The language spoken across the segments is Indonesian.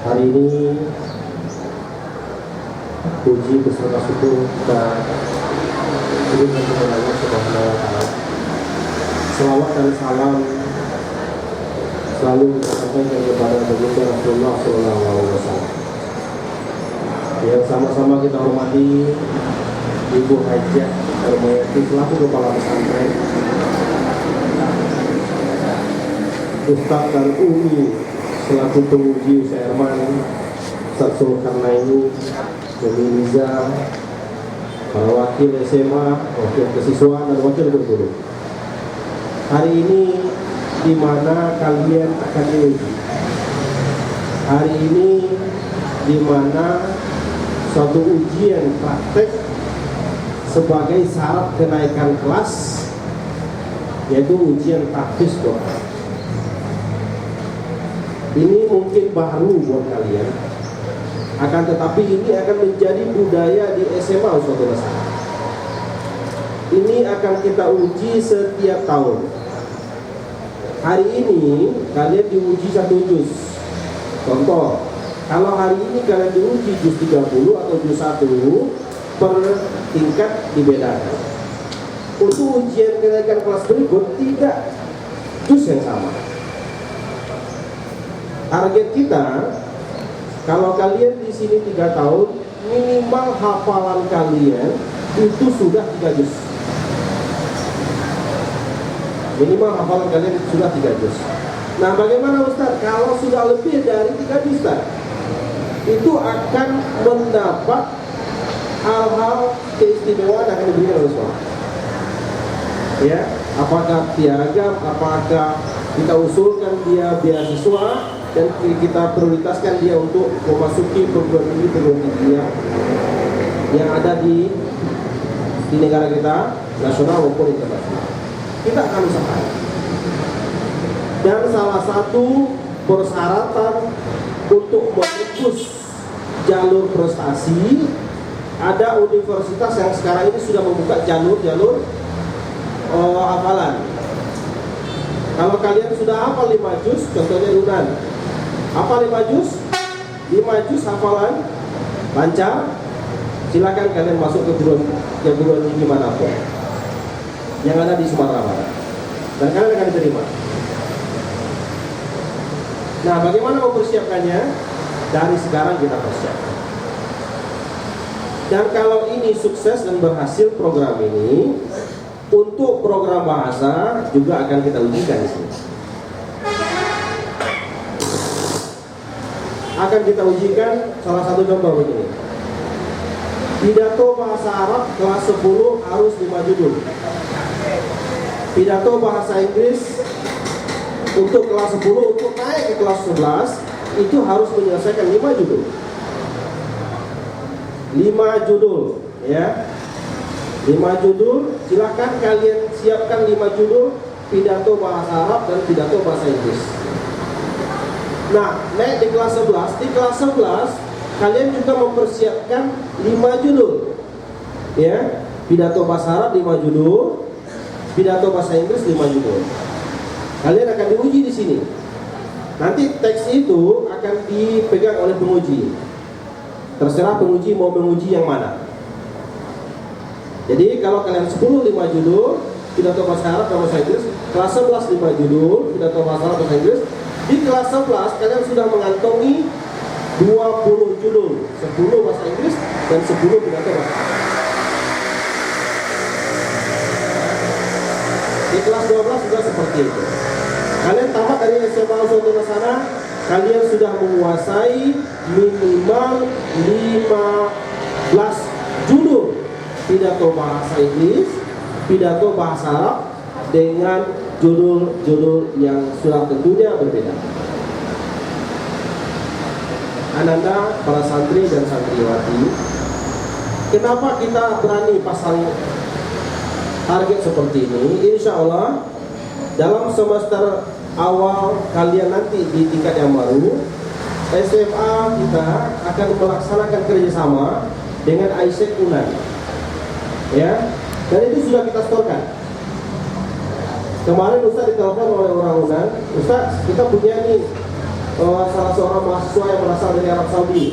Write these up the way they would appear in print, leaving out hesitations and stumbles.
Hari ini puji beserta syukur kita berikan kepada Allah Subhanahu wa Ta'ala. Selawat dan salam selalu kita sampaikan kepada baginda Rasulullah Sallallahu Alaihi Wasallam. Yang sama-sama kita hormati Ibu Hajah Darmayati selaku Kepala Pesantren, Ustaz dan Umi selaku penguji Syarman, Ustaz Zulkarnaini, Umi Riza, para wakil SMA, wakil kesiswaan dan wakil guru. Hari ini di mana kalian akan diuji. Hari ini di mana suatu ujian praktek sebagai syarat kenaikan kelas, yaitu ujian tahfiz Quran. Ini mungkin baru buat kalian, akan tetapi ini akan menjadi budaya di SMA suatu masa. Ini akan kita uji setiap tahun. Hari ini kalian diuji 1 juz. Contoh, kalau hari ini kalian diuji juz 30 atau juz 1, per tingkat dibedakan. Untuk ujian kenaikan kelas berikut tidak juz yang sama. Target kita, kalau kalian di sini 3 tahun, minimal hafalan kalian itu sudah 3 juz. Minimal hafalan kalian sudah 3 juz. Nah, bagaimana Ustaz? Kalau sudah lebih dari 3 juz, Ustaz, itu akan mendapat hal-hal keistimewaan akan diberikan oleh Allah. Ya, apakah piagam, apakah kita usulkan dia beasiswa dan kita prioritaskan dia untuk memasuki perguruan tinggi yang ada di negara kita, nasional maupun internasional. Kita akan usahakan. Dan salah satu persyaratan untuk menembus jalur prestasi, ada universitas yang sekarang ini sudah membuka jalur hafalan. Kalau kalian sudah hafal 5 juz, contohnya Yunan, hafal 5 juz, 5 juz hafalan lancar, silakan kalian masuk ke perguruan tinggi manapun yang ada di Sumatera Barat, dan kalian akan diterima. Nah, bagaimana mempersiapkannya? Dari sekarang kita persiapkan. Dan kalau ini sukses dan berhasil program ini, untuk program bahasa juga akan kita ujikan di sini. Akan kita ujikan salah satu contoh begini. Pidato bahasa Arab kelas 10 harus 5 judul. Pidato bahasa Inggris untuk kelas 10, untuk naik ke kelas 11 itu harus menyelesaikan 5 judul. 5 judul, ya. 5 judul, silakan kalian siapkan 5 judul pidato bahasa Arab dan pidato bahasa Inggris. Nah, naik di kelas 11, di kelas 11 kalian juga mempersiapkan 5 judul. Ya, pidato bahasa Arab 5 judul, pidato bahasa Inggris 5 judul. Kalian akan diuji di sini. Nanti teks itu akan dipegang oleh penguji. Terserah penguji mau menguji yang mana. Jadi kalau kalian 10 5 judul pidato bahasa Arab dan bahasa Inggris, kelas 11 5 judul pidato bahasa Arab dan bahasa Inggris. Di kelas 11 kalian sudah mengantongi 20 judul, 10 bahasa Inggris dan 10 pidato bahasa Arab. Di kelas 12 juga seperti itu. Kalian tamat dari SMA suatu sana, kalian sudah menguasai minimal 15 judul pidato bahasa Inggris, pidato bahasa Arab dengan judul-judul yang sudah tentunya berbeda. Ananda, para santri dan santriwati, kenapa kita berani pasang target seperti ini? Insya Allah dalam semester awal kalian nanti di tingkat yang baru, SMA kita akan melaksanakan kerjasama dengan AIESEC UNAN, ya, dan itu sudah kita setorkan. Kemarin Ustaz ditelepon oleh orang UNAN, Ustaz, kita punya nih salah seorang mahasiswa yang berasal dari Arab Saudi.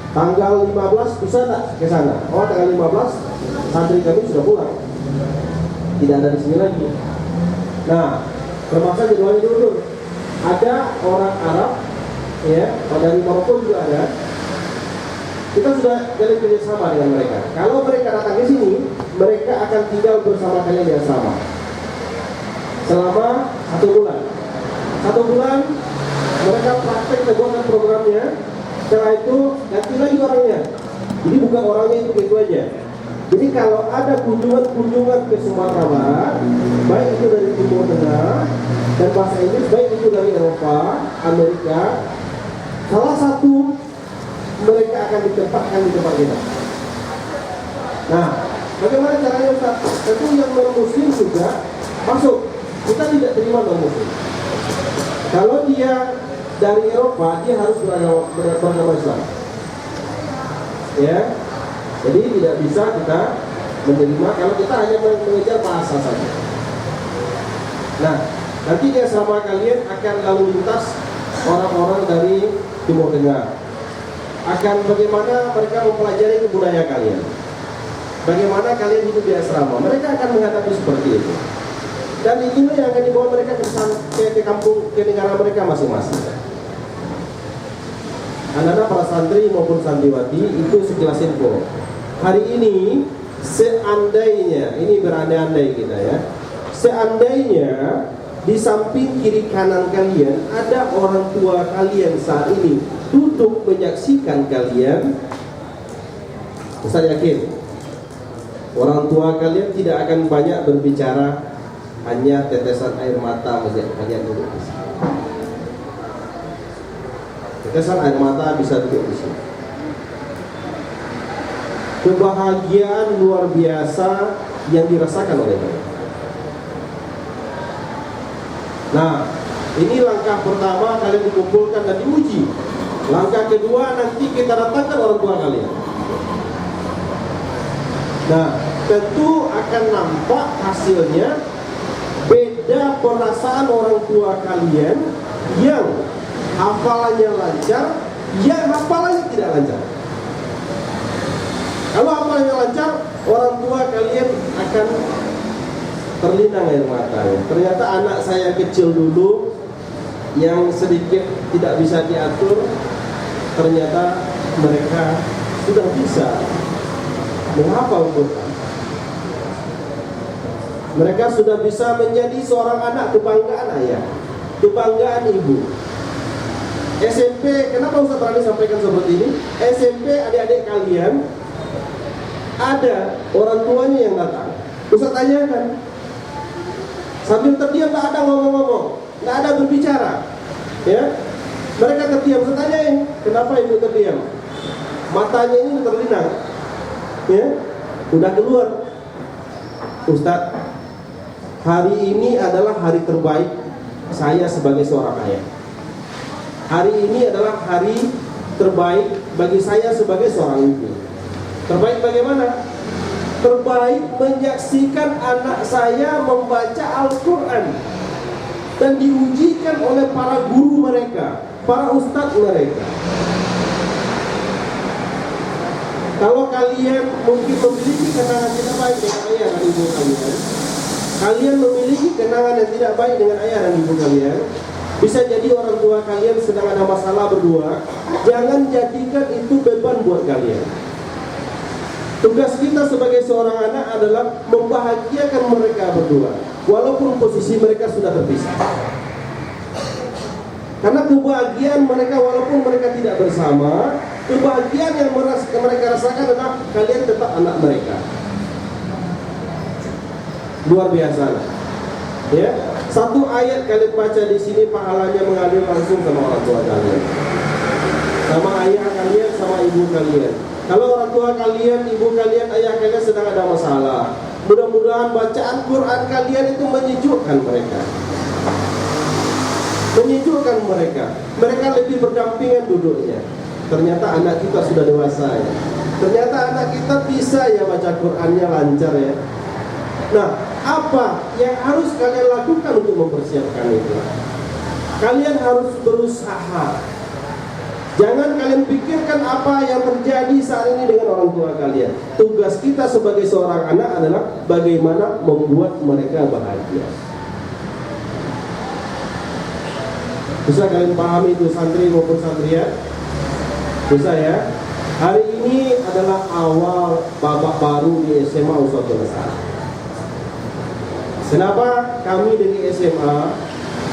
Tanggal 15 bisa tak ke sana? Oh, tanggal 15 santri kami sudah pulang. Tidak ada di sini lagi. Nah, termasuk jadwalnya diundur. Ada orang Arab, ya, dari Maroko juga ada. Kita sudah jalin kerjasama dengan mereka. Kalau mereka datang ke sini, mereka akan tinggal bersama kalian di asrama selama 1 bulan. 1 bulan mereka praktek tegukan programnya. Setelah itu ganti lagi orangnya. Jadi bukan orangnya itu aja. Jadi kalau ada kunjungan ke Sumatera Barat, baik itu dari Timur Tengah dan bahasa Inggris, baik itu dari Eropa, Amerika, salah satu mereka akan ditempatkan di tempat kita. Nah, bagaimana caranya Ustaz? Tentu yang non-muslim juga masuk. Kita tidak terima non-muslim. Kalau dia dari Eropa, dia harus beragama Islam. Ya, jadi tidak bisa kita menerima kalau kita hanya mengejar bahasa saja. Nah, nanti di asrama kalian akan lalu lintas orang-orang dari Timur Tengah. Akan bagaimana mereka mempelajari kebudayaan kalian. Bagaimana kalian hidup di asrama. Mereka akan menghadapi seperti itu. Dan itulah yang akan dibawa mereka ke kampung, ke negara mereka masing-masing. Anak-anak para santri maupun santriwati itu sekilas info. Hari ini seandainya, ini berandai-andai kita ya, seandainya di samping kiri kanan kalian ada orang tua kalian saat ini duduk menyaksikan kalian, saya yakin orang tua kalian tidak akan banyak berbicara, hanya tetesan air mata melihat kalian duduk di sini. Tetesan air mata bisa duduk di sini. Kebahagiaan luar biasa yang dirasakan oleh mereka. Nah, ini langkah pertama kalian dikumpulkan dan diuji. Langkah kedua nanti kita datangkan orang tua kalian. Nah, tentu akan nampak hasilnya. Beda perasaan orang tua kalian yang hafalannya lancar, yang hafalannya tidak lancar. Kalau hafalannya lancar, orang tua kalian akan terlinang air matanya. Ternyata anak saya kecil dulu yang sedikit tidak bisa diatur, ternyata mereka sudah bisa menghafal Quran. Mereka sudah bisa menjadi seorang anak kebanggaan ayah, kebanggaan ibu. SMP, kenapa Ustaz berani sampaikan seperti ini? SMP adik-adik kalian ada orang tuanya yang datang. Ustaz tanyakan, sambil terdiam, tak ada ngomong-ngomong, tak ada berbicara, ya. Mereka terdiam. Ustaz tanyain, kenapa ibu terdiam? Matanya ini terlinang, ya, udah keluar. Ustaz, hari ini adalah hari terbaik saya sebagai seorang ayah. Hari ini adalah hari terbaik bagi saya sebagai seorang ibu. Terbaik bagaimana? Terbaik menyaksikan anak saya membaca Al-Quran dan diujikan oleh para guru mereka, para ustadz mereka. Kalau kalian mungkin memiliki kenangan tidak baik dengan ayah dan ibu kalian, kalian memiliki kenangan yang tidak baik dengan ayah dan ibu kalian, bisa jadi orang tua kalian sedang ada masalah berdua. Jangan jadikan itu beban buat kalian. Tugas kita sebagai seorang anak adalah membahagiakan mereka berdua, walaupun posisi mereka sudah terpisah. Karena kebahagiaan mereka, walaupun mereka tidak bersama, kebahagiaan yang mereka rasakan adalah kalian tetap anak mereka. Luar biasa, ya. Satu ayat kalian baca di sini pahalanya mengalir langsung sama orang tua kalian, sama ayah kalian, sama ibu kalian. Kalau orang tua kalian, ibu kalian, ayah kalian sedang ada masalah, mudah-mudahan bacaan Quran kalian itu menyejukkan mereka. Menyejukkan mereka. Mereka lebih berdampingan duduknya. Ternyata anak kita sudah dewasa ya. Ternyata anak kita bisa ya baca Qurannya lancar ya. Nah, apa yang harus kalian lakukan untuk mempersiapkan itu? Kalian harus berusaha. Jangan kalian pikirkan apa yang terjadi saat ini dengan orang tua kalian. Tugas kita sebagai seorang anak adalah bagaimana membuat mereka bahagia. Bisa kalian pahami itu santri maupun santriat? Bisa ya? Hari ini adalah awal babak baru di SMA Uswatun Hasanah. Kenapa kami dari SMA,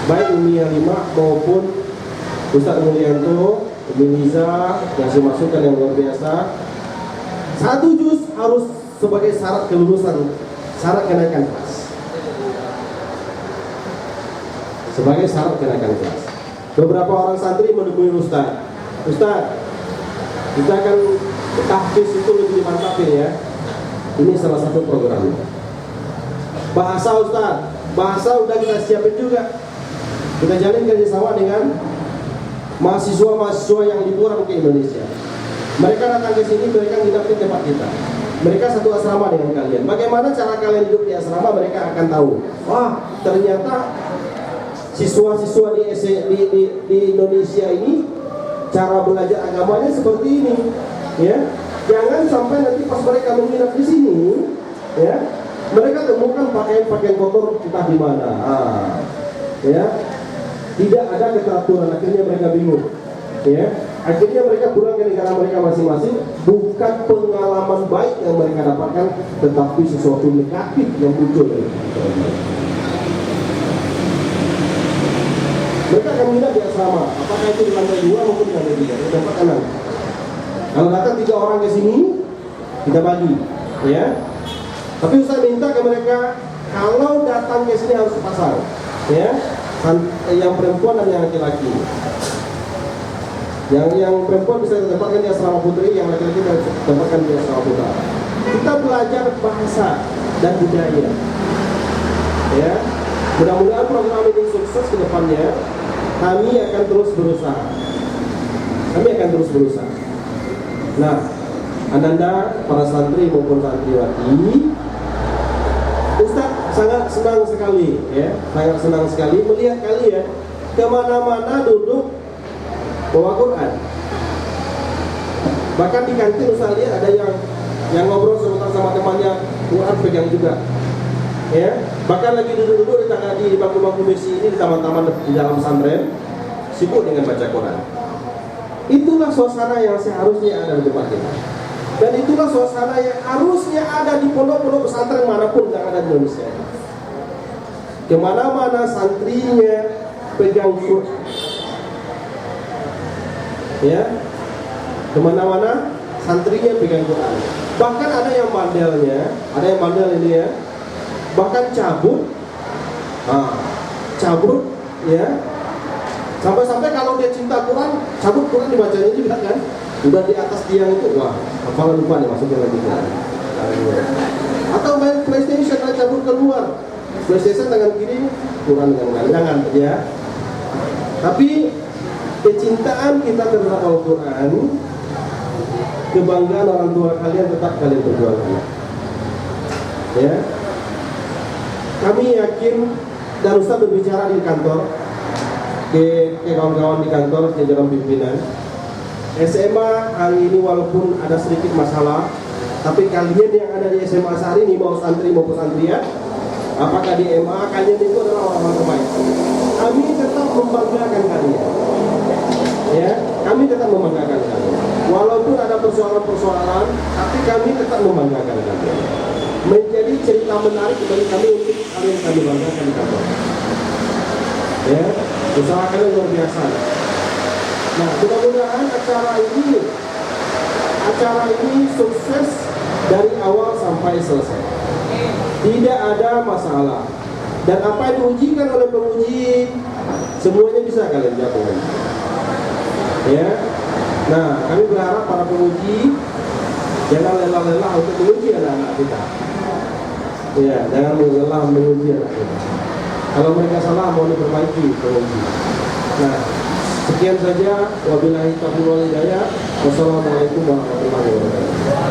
baik Umi Halimah maupun Ustaz Mulyanto, Umi Liza, ngasih masukan yang luar biasa. 1 juz harus sebagai syarat kelulusan, syarat kenaikan kelas. Sebagai syarat kenaikan kelas. Beberapa orang santri menemui Ustaz, kita akan tahfiz itu lebih dimantapin ya. Ini salah satu programnya. Bahasa Ustaz, bahasa udah kita siapin juga. Kita jalin kerjasama dengan mahasiswa-mahasiswa yang liburan ke Indonesia. Mereka datang ke sini, mereka nginap di tempat kita. Mereka satu asrama dengan kalian. Bagaimana cara kalian hidup di asrama, mereka akan tahu. Wah, ternyata siswa-siswa di Indonesia ini cara belajar agamanya seperti ini, ya. Jangan sampai nanti pas mereka menginap di sini, ya, mereka temukan pakaian kotor entah di mana, ya. Tidak ada keteraturan, akhirnya mereka bingung, ya. Akhirnya mereka pulang ke negara mereka masing-masing. Bukan pengalaman baik yang mereka dapatkan, tetapi sesuatu negatif yang muncul dari mereka akan minat di asrama, apakah itu di lantai 2 maupun di lantai 3, di tempat kanan. Kalau datang 3 orang ke sini, kita bagi, ya. Tapi Ustaz minta ke mereka, kalau datang ke sini harus sepasang, ya. Yang perempuan dan yang laki-laki. Yang perempuan bisa ditempatkan di asrama putri, yang laki-laki bisa ditempatkan di asrama putra. Kita belajar bahasa dan budaya, ya. Mudah-mudahan program ini sukses ke depannya. Kami akan terus berusaha. Nah, Ananda, para santri maupun santriwati, Ustaz sangat senang sekali, ya, sangat senang sekali melihat kalian kemana-mana duduk bawa Quran. Bahkan di kantin Ustaz lihat ada yang ngobrol sebentar sama temannya, Quran pegang juga. Ya, bahkan lagi duduk-duduk di bangku-bangku besi ini di taman-taman di dalam pesantren, sibuk dengan baca Quran. Itulah suasana yang seharusnya ada di tempat kita. Dan itulah suasana yang harusnya ada di pondok-pondok pesantren manapun yang ada di Indonesia. Kemana-mana santrinya pegang Quran, ya, kemana-mana santrinya pegang Quran. Bahkan ada yang bandel ini ya. Bahkan cabut, ya. Sampai-sampai kalau dia cinta Quran, cabut Quran dibacanya juga kan. Udah di atas tiang itu, wah, hafalan lupa nih, masukin lagi Quran. Atau main PlayStation, cabut keluar. PlayStation tangan kiri, Quran dengan tangan, ya. Tapi kecintaan kita terhadap Al-Quran, kebanggaan orang tua kalian tetap kalian perjuangkan, ya. Kami yakin, dan Ustaz berbicara di kantor, ke kawan-kawan di kantor, jajaran pimpinan SMA hari ini walaupun ada sedikit masalah, tapi kalian yang ada di SMA sehari ini, mau santri maupun santriat, apakah di MA, kalian itu adalah orang-orang terbaik. Kami tetap membanggakan kalian, ya. Kami tetap membanggakan kalian. Walaupun ada persoalan-persoalan, tapi kami tetap membanggakan kalian. Menjadi cerita menarik bagi kami untuk kami banggakan di kantor. Ya, usaha kalian luar biasa. Nah, mudah-mudahan acara ini sukses dari awal sampai selesai. Tidak ada masalah. Dan apa yang diujikan oleh penguji, semuanya bisa kalian jawab. Ya. Nah, kami berharap para penguji jangan lelah-lelah untuk menguji anak-anak kita. Ya, jangan lelah menguji anak kita. Kalau mereka salah mau diperbaiki penguji. Nah, sekian saja. Wabillahi taufiq wal hidayah. Wassalamualaikum warahmatullahi wabarakatuh.